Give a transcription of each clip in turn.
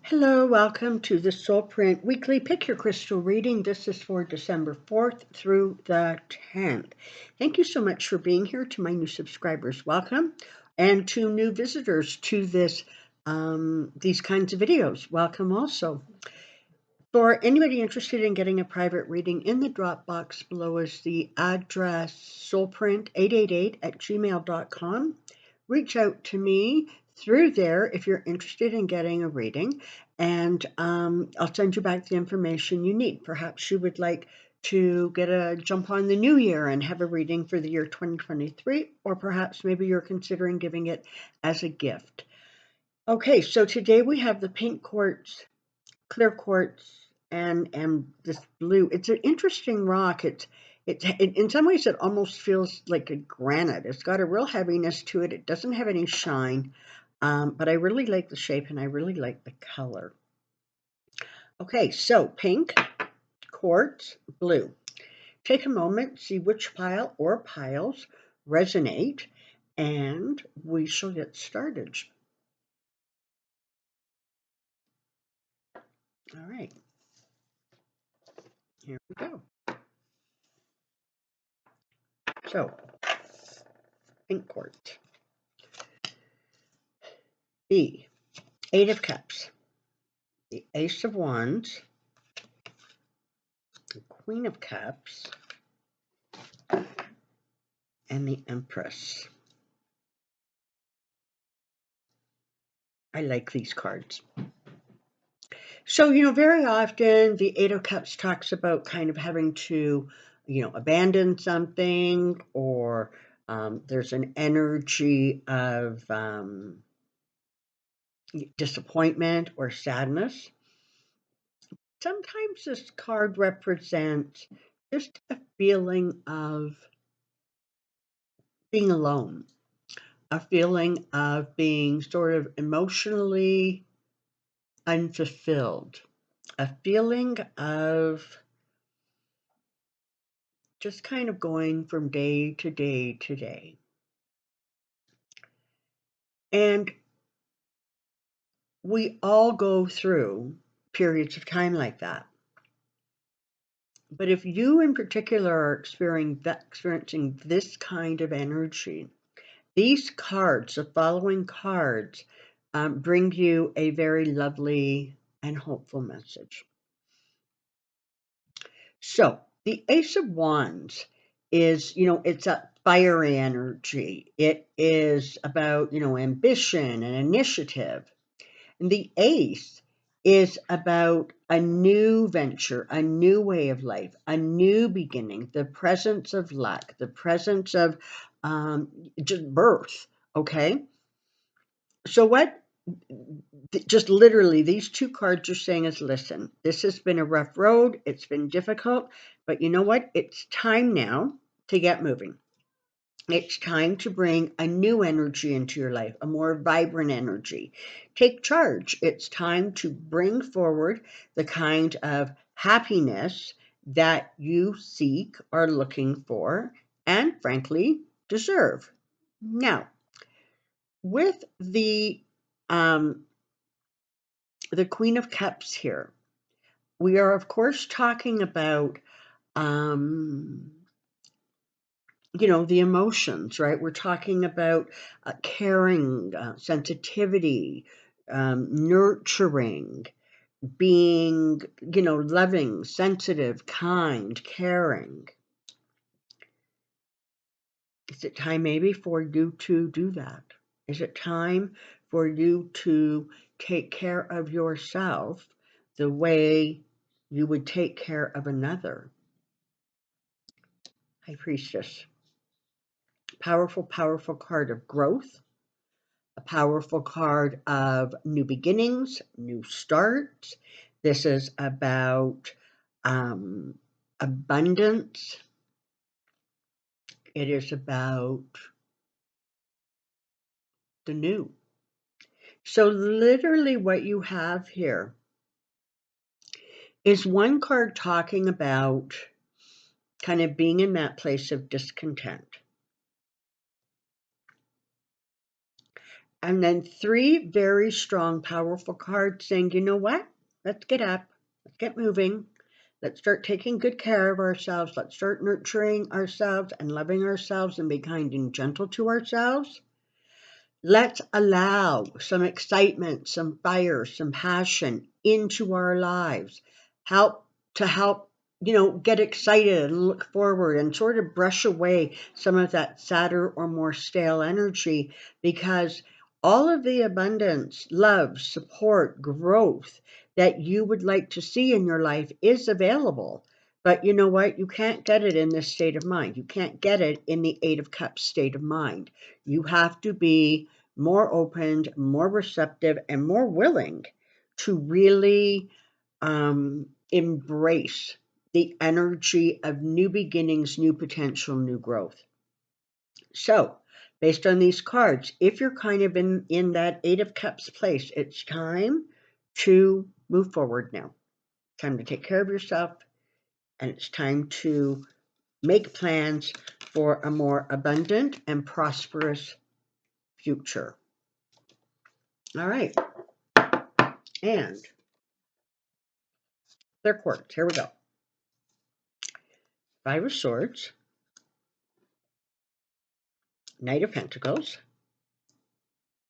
Hello, welcome to the Soulprint Weekly Pick Your Crystal reading. This is for December 4th through the 10th. Thank you so much for being here. To my new subscribers, welcome. And to new visitors to these kinds of videos, welcome also. For anybody interested in getting a private reading, in the drop box below is the address soulprint888@gmail.com. Reach out to me through there if you're interested in getting a reading, and I'll send you back the information you need. Perhaps you would like to get a jump on the new year and have a reading for the year 2023, or perhaps maybe you're considering giving it as a gift. Okay, so today we have the pink quartz, clear quartz, and this blue. It's an interesting rock. It in some ways it almost feels like a granite. It's got a real heaviness to it. It doesn't have any shine, but I really like the shape and I really like the color. Okay, so pink, quartz, blue. Take a moment, see which pile or piles resonate, and we shall get started. All right, here we go. So, pink quartz. B, 8 of Cups, the Ace of Wands, the Queen of Cups, and the Empress. I like these cards. So, very often the Eight of Cups talks about kind of having to, abandon something, or there's an energy of disappointment or sadness. Sometimes this card represents just a feeling of being alone, a feeling of being sort of emotionally unfulfilled, a feeling of just kind of going from day to day to day. And we all go through periods of time like that. But if you in particular are experiencing this kind of energy, these cards, the following cards, bring you a very lovely and hopeful message. So the Ace of Wands is, it's a fiery energy. It is about, ambition and initiative. And the Ace is about a new venture, a new way of life, a new beginning, the presence of luck, the presence of just birth. Okay. So what just literally these two cards are saying is, listen, this has been a rough road. It's been difficult, but you know what? It's time now to get moving. It's time to bring a new energy into your life, a more vibrant energy. Take charge. It's time to bring forward the kind of happiness that you seek, are looking for, and frankly, deserve. Now, with the Queen of Cups here, we are, of course, talking about, the emotions, right? We're talking about caring, sensitivity, nurturing, being, loving, sensitive, kind, caring. Is it time maybe for you to do that? Is it time for you to take care of yourself the way you would take care of another? High Priestess. Powerful, powerful card of growth. A powerful card of new beginnings, new starts. This is about abundance. It is about the new. So literally what you have here is one card talking about kind of being in that place of discontent. And then three very strong, powerful cards saying, you know what? Let's get up. Let's get moving. Let's start taking good care of ourselves. Let's start nurturing ourselves and loving ourselves and be kind and gentle to ourselves. Let's allow some excitement, some fire, some passion into our lives. Help, get excited and look forward and sort of brush away some of that sadder or more stale energy, because all of the abundance, love, support, growth that you would like to see in your life is available. But you know what? You can't get it in this state of mind. You can't get it in the Eight of Cups state of mind. You have to be more open, more receptive, and more willing to really embrace the energy of new beginnings, new potential, new growth. So, based on these cards, if you're kind of in that Eight of Cups place, it's time to move forward now. Time to take care of yourself, and it's time to make plans for a more abundant and prosperous future. All right. And their quartz. Here we go. Five of Swords, Knight of Pentacles,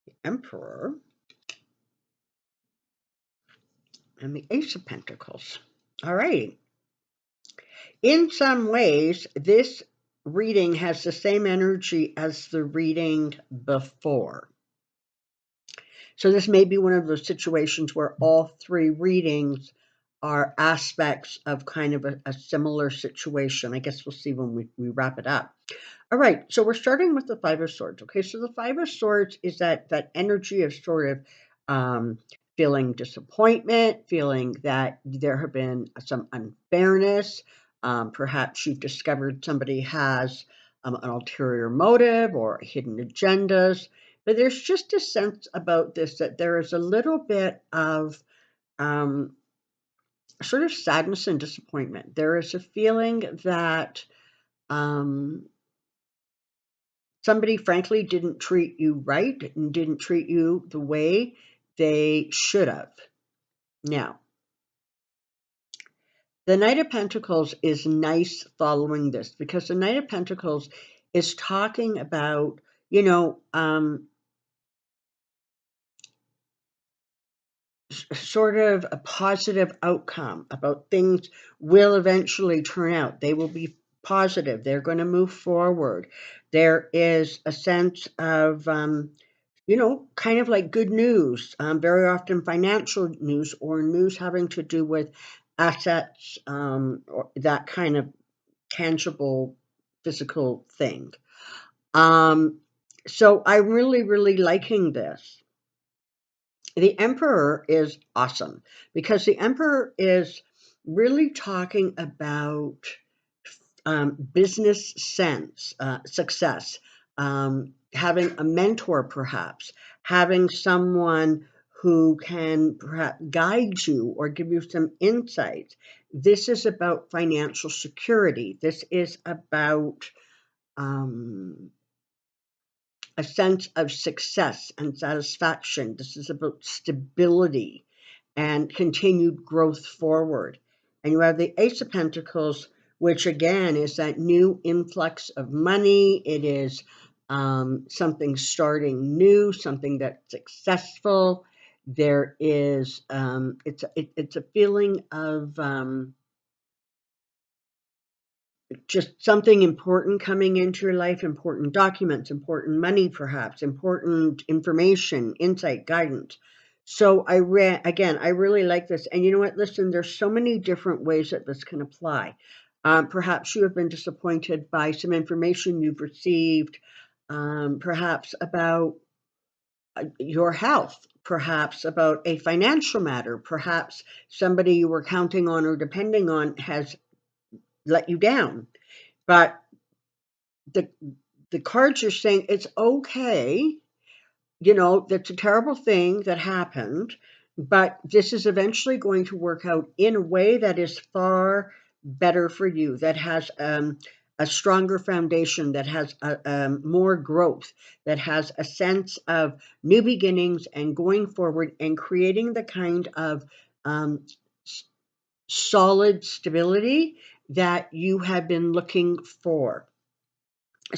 the Emperor, and the Ace of Pentacles. All right. In some ways, this reading has the same energy as the reading before. So this may be one of those situations where all three readings are aspects of kind of a similar situation. I guess we'll see when we wrap it up. All right, so we're starting with the Five of Swords. Okay, so the Five of Swords is that energy of sort of feeling disappointment, feeling that there have been some unfairness. Perhaps you've discovered somebody has an ulterior motive or hidden agendas. But there's just a sense about this that there is a little bit of sort of sadness and disappointment. There is a feeling that somebody, frankly, didn't treat you right and didn't treat you the way they should have. Now, the Knight of Pentacles is nice following this, because the Knight of Pentacles is talking about, sort of a positive outcome, about things will eventually turn out. They will be positive. They're going to move forward. There is a sense of, kind of like good news, very often financial news or news having to do with assets, or that kind of tangible physical thing. So I'm really, really liking this. The Emperor is awesome, because the Emperor is really talking about business sense, success, having a mentor, perhaps, having someone who can perhaps guide you or give you some insights. This is about financial security. This is about a sense of success and satisfaction. This is about stability and continued growth forward. And you have the Ace of Pentacles, which again is that new influx of money. It is something starting new, something that's successful. There is, it's a feeling of just something important coming into your life, important documents, important money, perhaps, important information, insight, guidance. So I really like this. And you know what? Listen, there's so many different ways that this can apply. Perhaps you have been disappointed by some information you've received, perhaps about your health, perhaps about a financial matter, perhaps somebody you were counting on or depending on has let you down. But the cards are saying it's okay, that's a terrible thing that happened, but this is eventually going to work out in a way that is far better for you, that has a stronger foundation, that has more growth, that has a sense of new beginnings and going forward and creating the kind of um, solid stability that you have been looking for.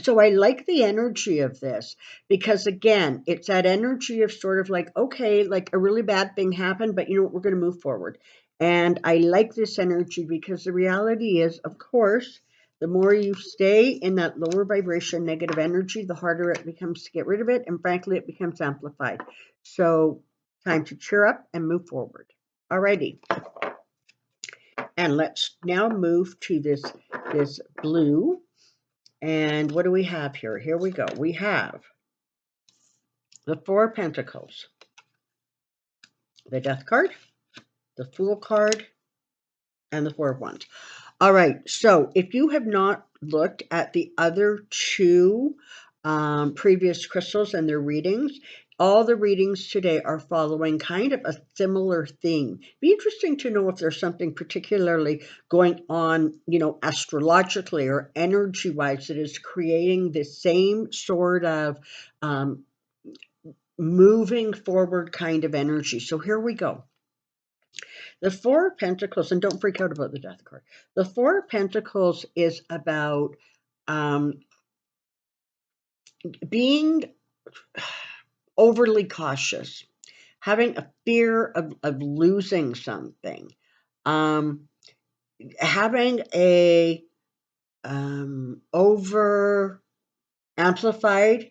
So I like the energy of this because, again, it's that energy of sort of like, okay, like a really bad thing happened, but you know what, we're going to move forward. And I like this energy because the reality is, of course, the more you stay in that lower vibration, negative energy, the harder it becomes to get rid of it. And frankly, it becomes amplified. So time to cheer up and move forward. Alrighty. And let's now move to this blue. And what do we have here? Here we go. We have the Four of Pentacles, the Death card, the Fool card, and the Four of Wands. All right. So if you have not looked at the other two previous crystals and their readings, all the readings today are following kind of a similar theme. Be interesting to know if there's something particularly going on, you know, astrologically or energy wise, that is creating the same sort of moving forward kind of energy. So here we go. The Four of Pentacles, and don't freak out about the Death card. The Four of Pentacles is about being overly cautious, having a fear of losing something, having a over amplified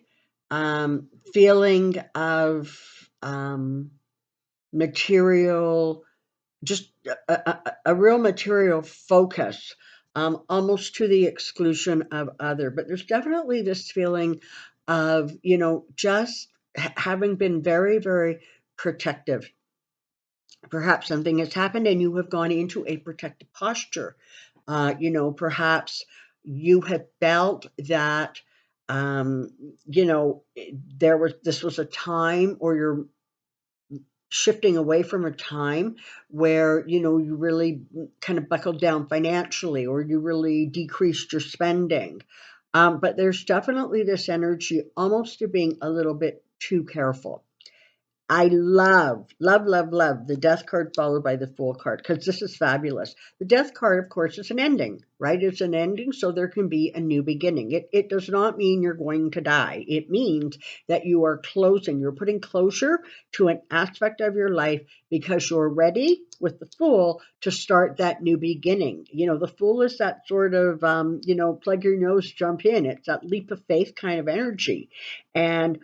feeling of material, just a real material focus, almost to the exclusion of other. But there's definitely this feeling of, you know, just having been very, very protective. Perhaps something has happened and you have gone into a protective posture. You know, perhaps you have felt that, you know, this was a time, or you're shifting away from a time where, you know, you really kind of buckled down financially, or you really decreased your spending. But there's definitely this energy almost to being a little bit too careful. I love, love, love, love the Death card followed by the Fool card, because this is fabulous. The Death card, of course, is an ending, right? It's an ending, so there can be a new beginning. It does not mean you're going to die. It means that you are closing. You're putting closure to an aspect of your life because you're ready with the Fool to start that new beginning. You know, the Fool is that sort of, you know, plug your nose, jump in. It's that leap of faith kind of energy. And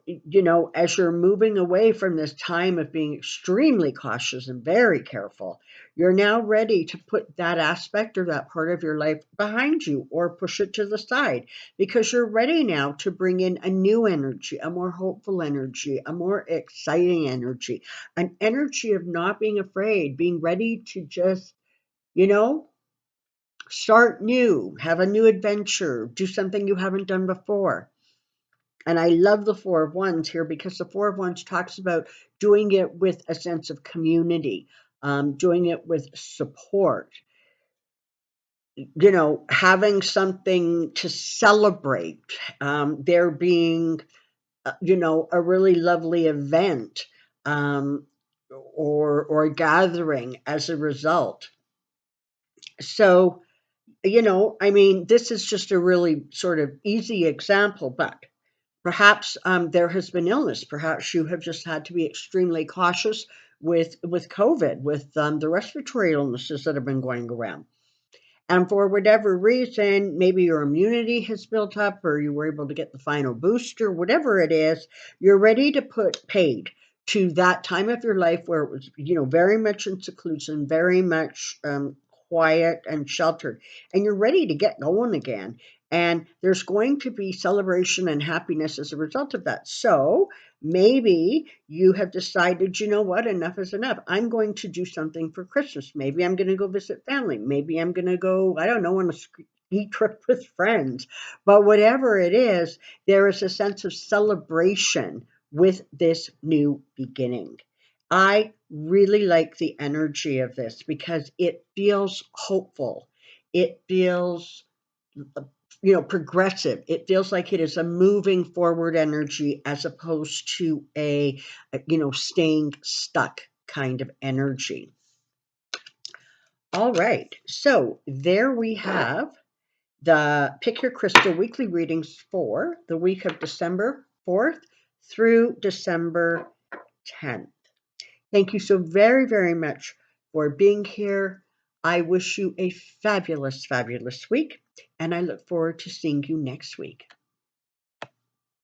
you know, as you're moving away from this time of being extremely cautious and very careful, you're now ready to put that aspect or that part of your life behind you, or push it to the side, because you're ready now to bring in a new energy, a more hopeful energy, a more exciting energy, an energy of not being afraid, being ready to just, you know, start new, have a new adventure, do something you haven't done before. And I love the Four of Wands here, because the Four of Wands talks about doing it with a sense of community, doing it with support, you know, having something to celebrate, there being, you know, a really lovely event, or a gathering as a result. So, you know, I mean, this is just a really sort of easy example, but perhaps there has been illness. Perhaps you have just had to be extremely cautious with COVID, with the respiratory illnesses that have been going around. And for whatever reason, maybe your immunity has built up, or you were able to get the final booster, whatever it is, you're ready to put paid to that time of your life where it was, you know, very much in seclusion, very much quiet and sheltered, and you're ready to get going again. And there's going to be celebration and happiness as a result of that. So maybe you have decided, you know what, enough is enough. I'm going to do something for Christmas. Maybe I'm going to go visit family. Maybe I'm going to go, I don't know, on a ski trip with friends. But whatever it is, there is a sense of celebration with this new beginning. I really like the energy of this because it feels hopeful. It feels progressive. It feels like it is a moving forward energy as opposed to a staying stuck kind of energy. All right. So there we have the Pick Your Crystal weekly readings for the week of December 4th through December 10th. Thank you so very, very much for being here. I wish you a fabulous, fabulous week, and I look forward to seeing you next week.